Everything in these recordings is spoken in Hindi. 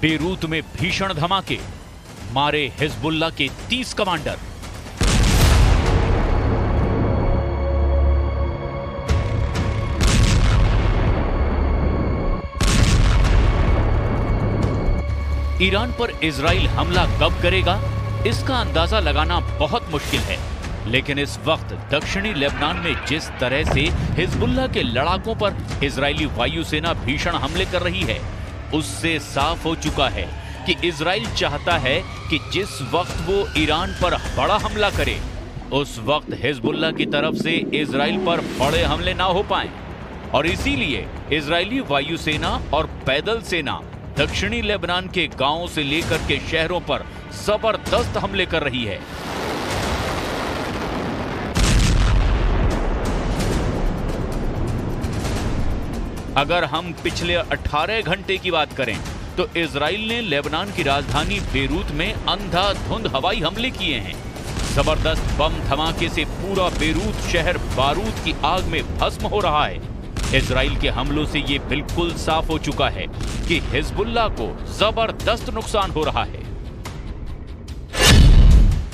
बेरूत में भीषण धमाके, मारे हिजबुल्लाह के 30 कमांडर। ईरान पर इजराइल हमला कब करेगा, इसका अंदाजा लगाना बहुत मुश्किल है, लेकिन इस वक्त दक्षिणी लेबनान में जिस तरह से हिजबुल्लाह के लड़ाकों पर इजरायली वायुसेना भीषण हमले कर रही है, उससे साफ हो चुका है कि इजराइल चाहता है कि जिस वक्त वो ईरान पर बड़ा हमला करे, उस वक्त हिजबुल्लाह की तरफ से इजराइल पर बड़े हमले ना हो पाएं। और इसीलिए इजरायली वायुसेना और पैदल सेना दक्षिणी लेबनान के गांवों से लेकर के शहरों पर जबरदस्त हमले कर रही है। अगर हम पिछले 18 घंटे की बात करें तो इजराइल ने लेबनान की राजधानी बेरूत में अंधाधुंध हवाई हमले किए हैं। जबरदस्त बम धमाके से पूरा बेरूत शहर बारूद की आग में भस्म हो रहा है। इजराइल के हमलों से ये बिल्कुल साफ हो चुका है कि हिजबुल्लाह को जबरदस्त नुकसान हो रहा है।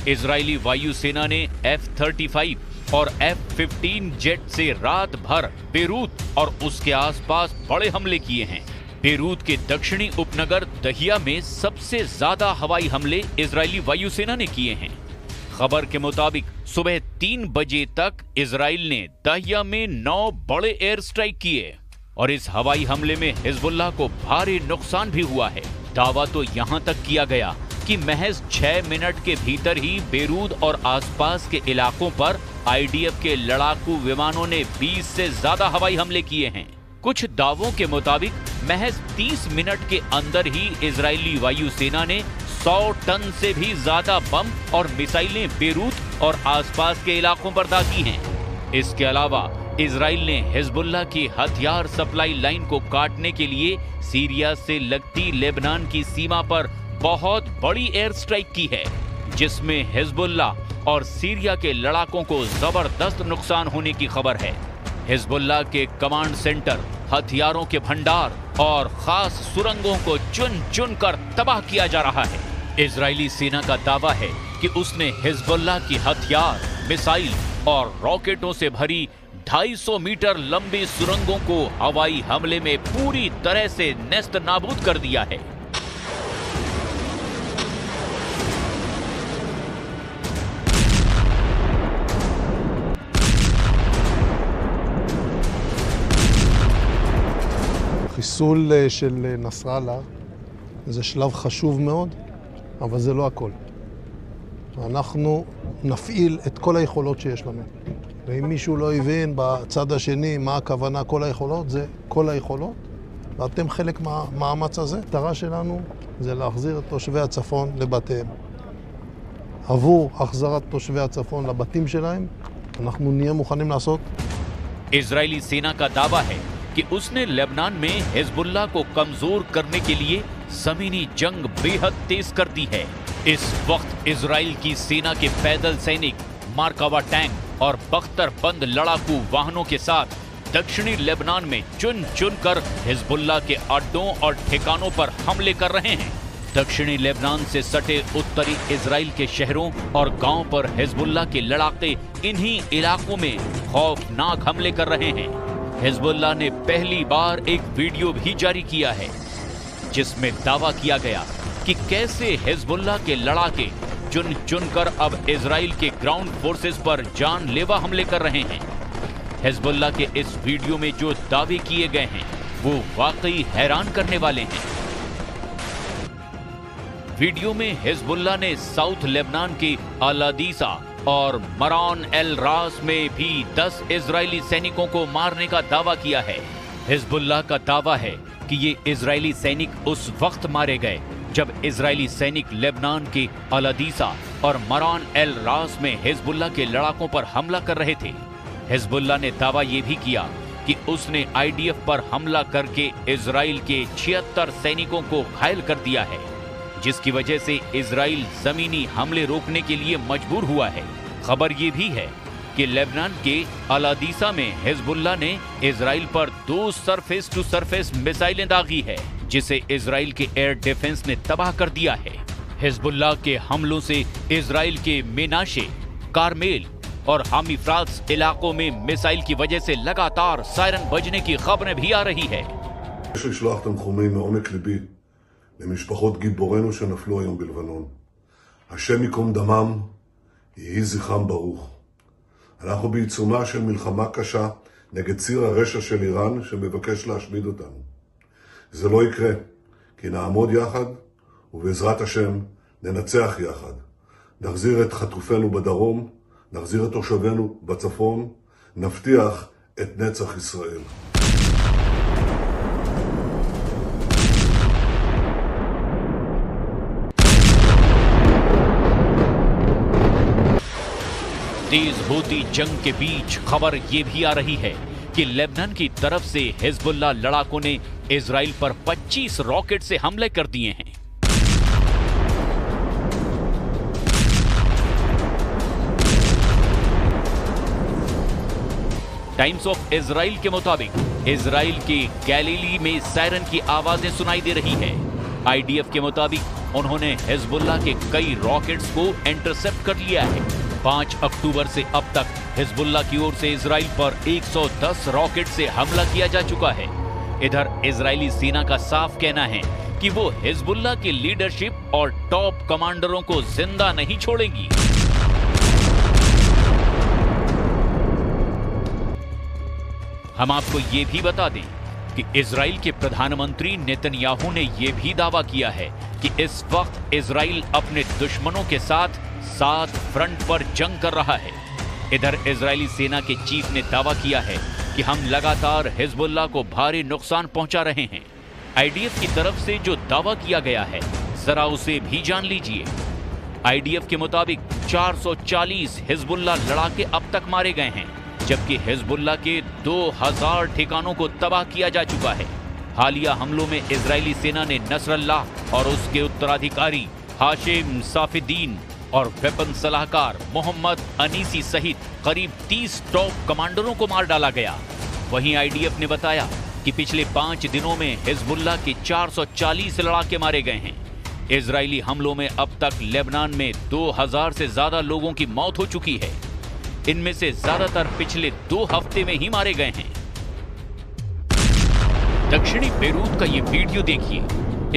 इजरायली वायुसेना ने F-35 और F-15 जेट से रात भर बेरूत और उसके आसपास बड़े हमले किए हैं। बेरूत के दक्षिणी उपनगर दहिया में सबसे ज्यादा हवाई हमले इजरायली वायुसेना ने किए हैं। खबर के मुताबिक सुबह 3 बजे तक इजराइल ने दहिया में 9 बड़े एयर स्ट्राइक किए और इस हवाई हमले में हिजबुल्लाह को भारी नुकसान भी हुआ है। दावा तो यहां तक किया गया कि महज 6 मिनट के भीतर ही बेरूत और आसपास के इलाकों पर आईडीएफ के लड़ाकू विमानों ने 20 से ज्यादा हवाई हमले किए हैं। कुछ दावों के मुताबिक महज 30 मिनट के अंदर ही इजरायली वायुसेना ने 100 टन से भी ज्यादा बम और मिसाइलें बेरूत और आसपास के इलाकों पर दागी हैं। इसके अलावा इजराइल ने हिजबुल्लाह की हथियार सप्लाई लाइन को काटने के लिए सीरिया से लगती लेबनान की सीमा पर बहुत बड़ी एयर स्ट्राइक की है, जिसमें हिजबुल्लाह और सीरिया के लड़ाकों को जबरदस्त नुकसान होने की खबर है। हिजबुल्लाह के कमांड सेंटर, हथियारों के भंडार और खास सुरंगों को चुन चुन कर तबाह किया जा रहा है। इजरायली सेना का दावा है कि उसने हिजबुल्लाह की हथियार, मिसाइल और रॉकेटों से भरी 250 मीटर लंबी सुरंगों को हवाई हमले में पूरी तरह से नेस्त नाबूद कर दिया है। חיסול של נסראללה זה שלב חשוב מאוד, אבל זה לא הכל. אנחנו נפעיל את כל היכולות שיש לנו. ואם מישהו לא הבין בצד השני מה הכוונה כל היכולות, זה כל היכולות. ואתם חלק מהמאמץ הזה. המטרה שלנו זה להחזיר את תושבי הצפון לבתיהם. עבור החזרת תושבי הצפון לבתים שלהם, אנחנו נהיה מוכנים לעשות. इजरायली सेना का दावा है कि उसने लेबनान में हिजबुल्लाह को कमजोर करने के लिए जमीनी जंग बेहद तेज कर दी है। इस वक्त इजराइल की सेना के पैदल सैनिक, मार्कावा टैंक और बख्तरबंद लड़ाकू वाहनों के साथ दक्षिणी लेबनान में चुन चुन कर हिजबुल्लाह के अड्डों और ठिकानों पर हमले कर रहे हैं। दक्षिणी लेबनान से सटे उत्तरी इजराइल के शहरों और गांवों पर हिजबुल्लाह के लड़ाके इन्हीं इलाकों में खौफनाक हमले कर रहे हैं। हिजबुल्लाह ने पहली बार एक वीडियो भी जारी किया है, जिसमें दावा किया गया कि कैसे हिजबुल्लाह के लड़ाके चुन चुन कर अब इजराइल के ग्राउंड फोर्सेस पर जानलेवा हमले कर रहे हैं। हिजबुल्लाह के इस वीडियो में जो दावे किए गए हैं वो वाकई हैरान करने वाले हैं। वीडियो में हिजबुल्लाह ने साउथ लेबनान के अल-अदीसा और मरान एल रास में भी 10 इजरायली सैनिकों को मारने का दावा किया है। हिजबुल्लाह का दावा है कि ये इजरायली सैनिक उस वक्त मारे गए जब इजरायली सैनिक लेबनान के अल-अदीसा और मरान एल रास में हिजबुल्लाह के लड़ाकों पर हमला कर रहे थे। हिजबुल्लाह ने दावा ये भी किया कि उसने आईडीएफ पर हमला करके इजराइल के 76 सैनिकों को घायल कर दिया है, जिसकी वजह से इजराइल जमीनी हमले रोकने के लिए मजबूर हुआ है। खबर ये भी है कि लेबनान के अल-अदीसा में हिजबुल्लाह ने इजराइल पर 2 सरफेस टू सरफेस मिसाइलें दागी है, जिसे इजराइल के एयर डिफेंस ने तबाह कर दिया है। हिजबुल्लाह के हमलों से इजराइल के मेनाशे, कारमेल और हामी फ्रात्स इलाकों में मिसाइल की वजह से लगातार सायरन बजने की खबरें भी आ रही है। יש לשלוח תנחומים מעומק ליבי למשפחות גיבורינו שנפלו היום בלבנון. השם ייקום דמם, יהי זכרם ברוך. אנחנו בעיצומה של מלחמה קשה נגד ציר הרשע של איראן שמבקש להשמיד אותנו. זה לא יקרה, כי נעמוד יחד ובעזרת השם ננצח יחד. נחזיר את חטופינו בדרום, נחזיר את תושבינו בצפון, נבטיח את נצח ישראל. तेज होती जंग के बीच खबर ये भी आ रही है कि लेबनान की तरफ से हिजबुल्लाह लड़ाकों ने इजराइल पर 25 रॉकेट से हमले कर दिए हैं। टाइम्स ऑफ इजराइल के मुताबिक इजराइल के गैलीली में सायरन की आवाजें सुनाई दे रही है। आईडीएफ के मुताबिक उन्होंने हिजबुल्लाह के कई रॉकेट्स को इंटरसेप्ट कर लिया है। 5 अक्टूबर से अब तक हिजबुल्लाह की ओर से इजराइल पर 110 रॉकेट से हमला किया जा चुका है। इधर इजरायली सेना का साफ कहना है कि वो हिजबुल्लाह की लीडरशिप और टॉप कमांडरों को जिंदा नहीं छोड़ेंगी। हम आपको ये भी बता दें कि इजराइल के प्रधानमंत्री नेतन्याहू ने यह भी दावा किया है कि इस वक्त इजराइल अपने दुश्मनों के साथ 7 फ्रंट पर जंग कर रहा है। इधर इजरायली सेना के चीफ ने दावा किया है कि हम लगातार हिजबुल्लाह को भारी नुकसान पहुंचा रहे हैं। आईडीएफ की तरफ से जो दावा किया गया है जरा उसे भी जान लीजिए। आईडीएफ के मुताबिक 440 हिजबुल्लाह लड़ाके अब तक मारे गए हैं, जबकि हिजबुल्लाह के 2000 ठिकानों को तबाह किया जा चुका है। हालिया हमलों में इजरायली सेना ने नसरल्लाह और उसके उत्तराधिकारी हाशिम साफिदीन और वेपन सलाहकार मोहम्मद अनीसी सहित करीब 30 टॉप कमांडरों को मार डाला गया। वहीं आईडीएफ ने बताया कि पिछले 5 दिनों में हिजबुल्लाह के 440 लड़ाके मारे गए हैं। इजरायली हमलों में अब तक लेबनान में 2000 से ज्यादा लोगों की मौत हो चुकी है। इनमें से ज्यादातर पिछले 2 हफ्ते में ही मारे गए हैं। दक्षिणी बेरूत का ये वीडियो देखिए।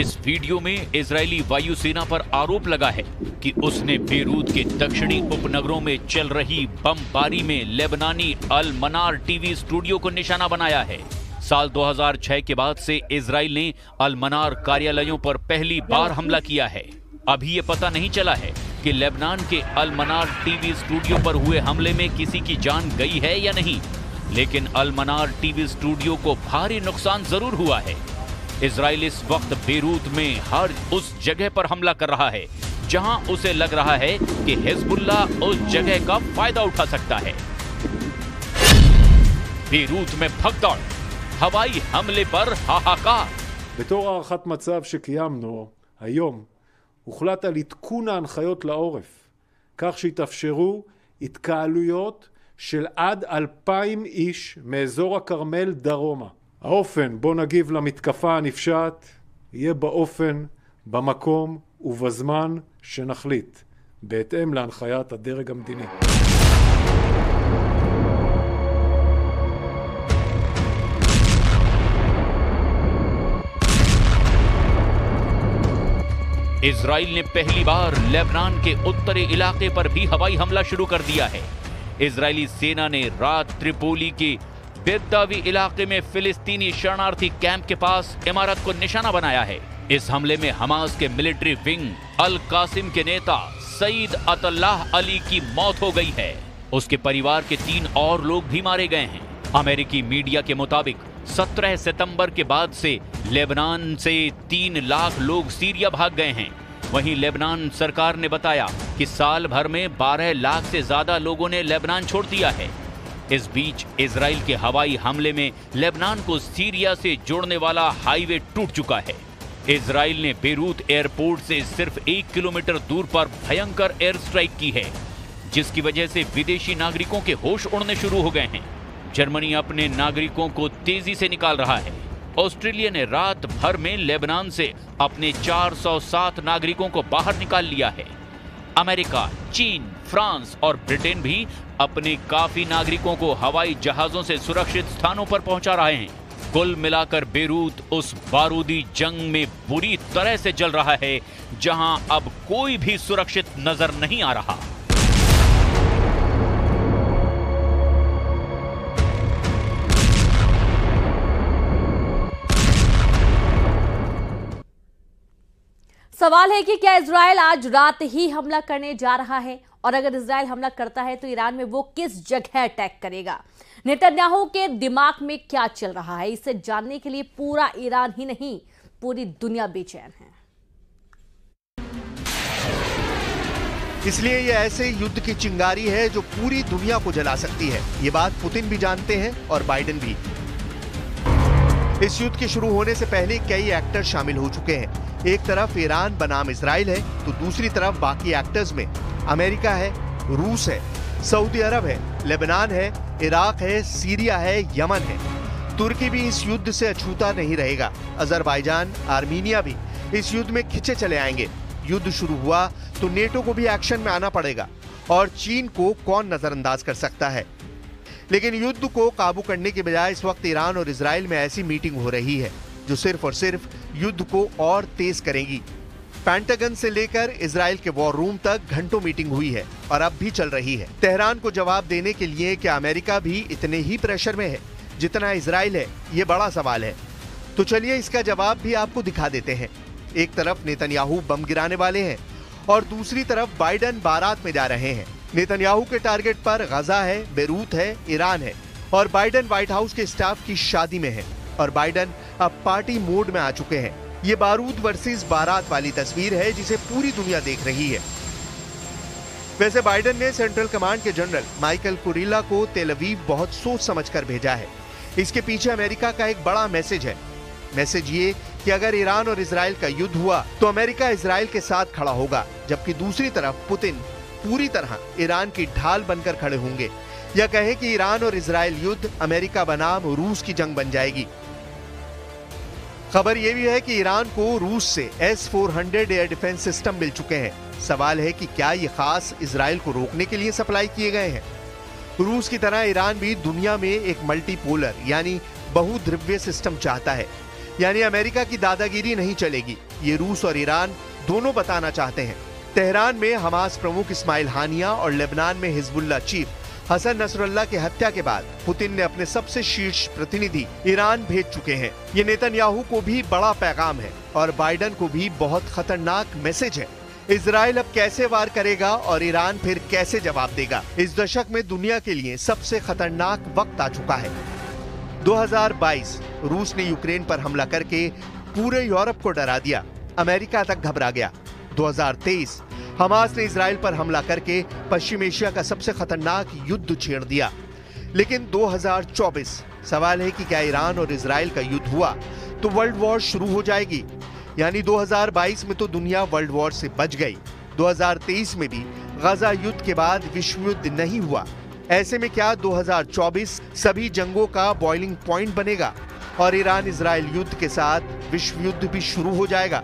इस वीडियो में इजरायली वायुसेना पर आरोप लगा है कि उसने बेरूत के दक्षिणी उपनगरों में चल रही बमबारी में लेबनानी अल मनार टीवी स्टूडियो को निशाना बनाया है। साल 2006 के बाद से इजराइल ने अल मनार कार्यालयों पर पहली बार हमला किया है। अभी ये पता नहीं चला है कि लेबनान के अल मनार टीवी स्टूडियो पर हुए हमले में किसी की जान गई है या नहीं, लेकिन अल मनार टीवी स्टूडियो को भारी नुकसान जरूर हुआ है। इजराइल इस वक्त बेरूत में हर उस जगह पर हमला कर रहा है जहां उसे लग रहा है कि हिजबुल्लाह उस जगह का फायदा उठा सकता है। बेरूत में भगदड़, हवाई हमले पर हाहाकार। בתור הערכת מצב שקיימנו היום, הוחלט על עדכון ההנחיות לעורף, כך שיתאפשרו התקהלויות של עד 2,000 איש מאזור הכרמל דרומה. האופן בו נגיב למתקפה הנפשעת יהיה באופן, במקום ובזמן שנחליט, בהתאם להנחיית הדרג המדיני. इजराइल ने पहली बार लेबनान के उत्तरी इलाके पर भी हवाई हमला शुरू कर दिया है। इजरायली सेना ने रात त्रिपोली के बेदावी इलाके में फिलिस्तीनी शरणार्थी कैंप के पास इमारत को निशाना बनाया है। इस हमले में हमास के मिलिट्री विंग अल कासिम के नेता सईद अतल्लाह अली की मौत हो गई है। उसके परिवार के 3 और लोग भी मारे गए हैं। अमेरिकी मीडिया के मुताबिक 17 सितंबर के बाद से लेबनान से 3 लाख लोग सीरिया भाग गए हैं। वहीं लेबनान सरकार ने बताया कि साल भर में 12 लाख से ज्यादा लोगों ने लेबनान छोड़ दिया है। इस बीच इजराइल के हवाई हमले में लेबनान को सीरिया से जोड़ने वाला हाईवे टूट चुका है। इजराइल ने बेरूत एयरपोर्ट से सिर्फ 1 किलोमीटर दूर पर भयंकर एयर स्ट्राइक की है, जिसकी वजह से विदेशी नागरिकों के होश उड़ने शुरू हो गए हैं। जर्मनी अपने नागरिकों को तेजी से निकाल रहा है। ऑस्ट्रेलिया ने रात भर में लेबनान से अपने 407 नागरिकों को बाहर निकाल लिया है। अमेरिका, चीन, फ्रांस और ब्रिटेन भी अपने काफी नागरिकों को हवाई जहाजों से सुरक्षित स्थानों पर पहुंचा रहे हैं। कुल मिलाकर बेरूत उस बारूदी जंग में बुरी तरह से जल रहा है, जहां अब कोई भी सुरक्षित नजर नहीं आ रहा। सवाल है कि क्या इजराइल आज रात ही हमला करने जा रहा है, और अगर इजराइल हमला करता है तो ईरान में वो किस जगह अटैक करेगा। नेतन्याहू के दिमाग में क्या चल रहा है, इसे जानने के लिए पूरा ईरान ही नहीं, पूरी दुनिया बेचैन है। इसलिए ये ऐसे युद्ध की चिंगारी है जो पूरी दुनिया को जला सकती है। ये बात पुतिन भी जानते हैं और बाइडेन भी। इस युद्ध के शुरू होने से पहले कई एक्टर शामिल हो चुके हैं। एक तरफ ईरान बनाम इजराइल है, तो दूसरी तरफ बाकी एक्टर्स में अमेरिका है, रूस है, सऊदी अरब है, लेबनान है, इराक है, सीरिया है, यमन है। तुर्की भी इस युद्ध से अछूता नहीं रहेगा। अजरबैजान, आर्मीनिया भी इस युद्ध में खिंचे चले आएंगे। युद्ध शुरू हुआ तो नेटो को भी एक्शन में आना पड़ेगा, और चीन को कौन नजरअंदाज कर सकता है। लेकिन युद्ध को काबू करने के बजाय इस वक्त ईरान और इजराइल में ऐसी मीटिंग हो रही है जो सिर्फ और सिर्फ युद्ध को और तेज करेगी। पेंटागन से लेकर इजराइल के वॉर रूम तक घंटों मीटिंग हुई है और अब भी चल रही है। तेहरान को जवाब देने के लिए क्या अमेरिका भी इतने ही प्रेशर में है जितना इजराइल है, ये बड़ा सवाल है। तो चलिए इसका जवाब भी आपको दिखा देते हैं। एक तरफ नेतन्याहू बम गिराने वाले हैं और दूसरी तरफ बाइडेन बारात में जा रहे हैं। नेतन्याहू के टारगेट पर गजा है, बेरूत है, ईरान है, और बाइडेन व्हाइट हाउस के स्टाफ की शादी में है और बाइडेन अब पार्टी मोड में आ चुके हैं। ये बारूद वर्सेस बारात वाली तस्वीर है जिसे पूरी दुनिया देख रही है। वैसे बाइडेन ने सेंट्रल कमांड के जनरल माइकल कुरिल्ला को तेल अवीव बहुत सोच समझकर भेजा है। इसके पीछे अमेरिका का एक बड़ा मैसेज है। मैसेज ये कि अगर ईरान और इजराइल का युद्ध हुआ तो अमेरिका इजराइल के साथ खड़ा होगा, जबकि दूसरी तरफ पुतिन पूरी तरह ईरान की ढाल बनकर खड़े होंगे। या कहें कि ईरान और इजराइल युद्ध अमेरिका बनाम रूस की जंग बन जाएगी। खबर यह भी है कि ईरान को रूस से S-400 एयर डिफेंस सिस्टम मिल चुके हैं। सवाल है कि क्या ये खास इजराइल को रोकने के लिए सप्लाई किए गए हैं। रूस की तरह ईरान भी दुनिया में एक मल्टीपोलर यानी बहुध्रुवीय सिस्टम चाहता है, यानी अमेरिका की दादागिरी नहीं चलेगी। ये रूस और ईरान दोनों बताना चाहते हैं। तेहरान में हमास प्रमुख इस्माइल हानिया और लेबनान में हिजबुल्लाह चीफ हसन नसरुल्लाह की हत्या के बाद पुतिन ने अपने सबसे शीर्ष प्रतिनिधि ईरान भेज चुके हैं। ये नेतन्याहू को भी बड़ा पैगाम है और बाइडेन को भी बहुत खतरनाक मैसेज है। इजराइल अब कैसे वार करेगा और ईरान फिर कैसे जवाब देगा। इस दशक में दुनिया के लिए सबसे खतरनाक वक्त आ चुका है। 2022 रूस ने यूक्रेन पर हमला करके पूरे यूरोप को डरा दिया, अमेरिका तक घबरा गया। 2023 हमास ने इजराइल पर हमला करके पश्चिम एशिया का सबसे खतरनाक युद्ध छेड़ दिया। लेकिन 2024 सवाल है कि क्या ईरान और इजराइल का युद्ध हुआ तो वर्ल्ड वॉर शुरू हो जाएगी। यानी 2022 में तो दुनिया वर्ल्ड वॉर से बच गई। 2023 में भी गजा युद्ध के बाद विश्व युद्ध नहीं हुआ। ऐसे में क्या 2024 सभी जंगों का बॉइलिंग पॉइंट बनेगा और ईरान इजराइल युद्ध के साथ विश्व युद्ध भी शुरू हो जाएगा।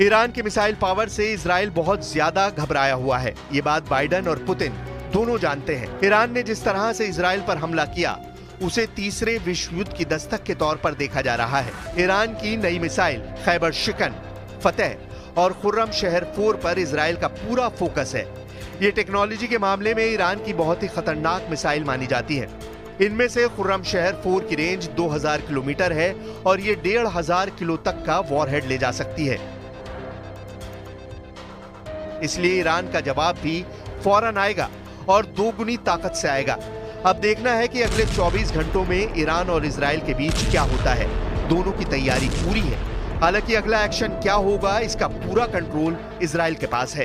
ईरान के मिसाइल पावर से इजराइल बहुत ज्यादा घबराया हुआ है। ये बात बाइडेन और पुतिन दोनों जानते हैं। ईरान ने जिस तरह से इजराइल पर हमला किया उसे तीसरे विश्व युद्ध की दस्तक के तौर पर देखा जा रहा है। ईरान की नई मिसाइल खैबर शिकन, फतेह और खुर्रम शहर 4 पर इजराइल का पूरा फोकस है। ये टेक्नोलॉजी के मामले में ईरान की बहुत ही खतरनाक मिसाइल मानी जाती है। इनमें से खुर्रम शहर 4 की रेंज 2000 किलोमीटर है और ये 1500 किलो तक का वॉरहेड ले जा सकती है। इसलिए ईरान का जवाब भी फौरन आएगा और दोगुनी ताकत से आएगा। अब देखना है कि अगले 24 घंटों में ईरान और इजराइल के बीच क्या होता है। दोनों की तैयारी पूरी है। हालांकि अगला एक्शन क्या होगा इसका पूरा कंट्रोल इजराइल के पास है।